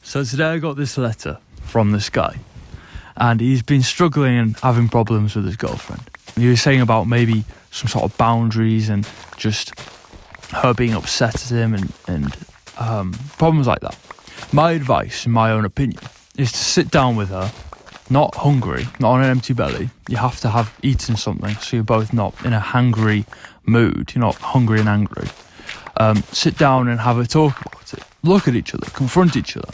So today I got this letter from this guy, and he's been struggling and having problems with his girlfriend. He was saying about maybe some sort of boundaries and just her being upset at him and problems like that. My advice, in my own opinion, is to sit down with her, not hungry, not on an empty belly. You have to have eaten something so you're both not in a hangry mood. You're not hungry and angry. Sit down and have a talk about it. Look at each other, confront each other.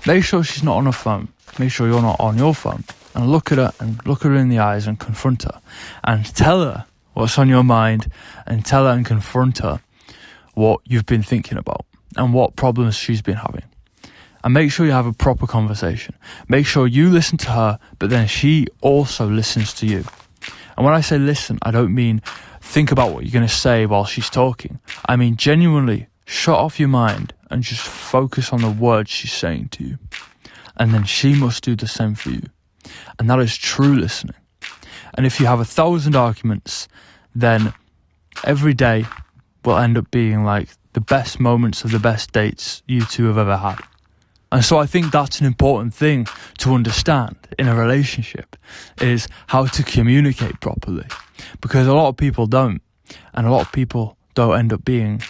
Make sure she's not on her phone. Make sure you're not on your phone. And look at her in the eyes and confront her. And tell her what's on your mind, and tell her and confront her what you've been thinking about and what problems she's been having. And make sure you have a proper conversation. Make sure you listen to her, but then she also listens to you. And when I say listen, I don't mean think about what you're going to say while she's talking. I mean genuinely shut off your mind and just focus on the words she's saying to you. And then she must do the same for you. And that is true listening. And if you have 1,000 arguments, then every day will end up being like the best moments of the best dates you two have ever had. And so I think that's an important thing to understand in a relationship, is how to communicate properly. Because a lot of people don't, and a lot of people don't end up being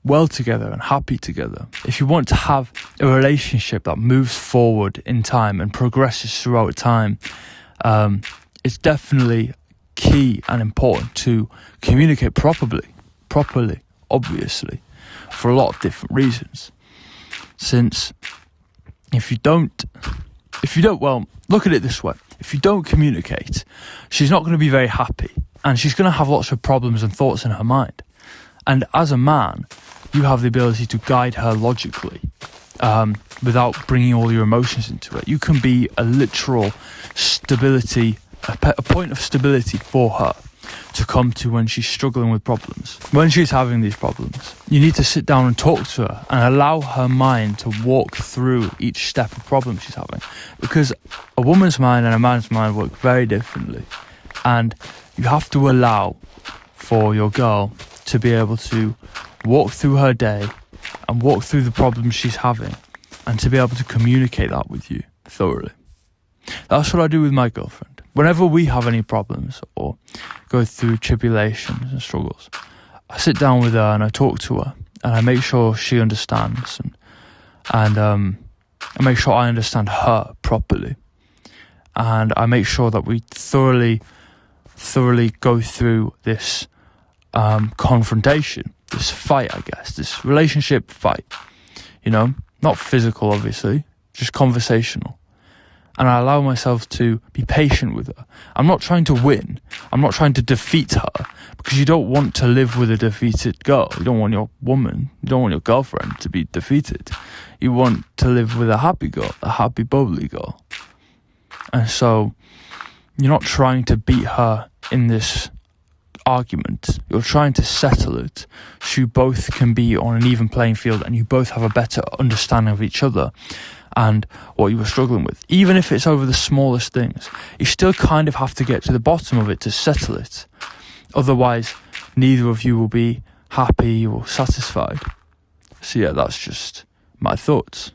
well together and happy together. If you want to have a relationship that moves forward in time and progresses throughout time, it's definitely key and important to communicate properly, obviously, for a lot of different reasons. Since if you don't, well, look at it this way. If you don't communicate, she's not going to be very happy, and she's going to have lots of problems and thoughts in her mind. And as a man, you have the ability to guide her logically, without bringing all your emotions into it. You can be a literal stability, a point of stability for her to come to when she's struggling with problems. When she's having these problems, you need to sit down and talk to her and allow her mind to walk through each step of problem she's having. Because a woman's mind and a man's mind work very differently. And you have to allow for your girl to be able to walk through her day and walk through the problems she's having, and to be able to communicate that with you thoroughly. That's what I do with my girlfriend. Whenever we have any problems or go through tribulations and struggles, I sit down with her and I talk to her, and I make sure she understands, and I make sure I understand her properly, and I make sure that we thoroughly go through this confrontation, this fight, I guess, this relationship fight, not physical, obviously, just conversational. And I allow myself to be patient with her. I'm not trying to win. I'm not trying to defeat her, because you don't want to live with a defeated girl. You don't want your woman, you don't want your girlfriend to be defeated. You want to live with a happy girl, a happy, bubbly girl. And so you're not trying to beat her in this argument. You're trying to settle it so you both can be on an even playing field, and you both have a better understanding of each other and what you were struggling with. Even if it's over the smallest things, you still kind of have to get to the bottom of it to settle it. Otherwise, neither of you will be happy or satisfied. So yeah, that's just my thoughts.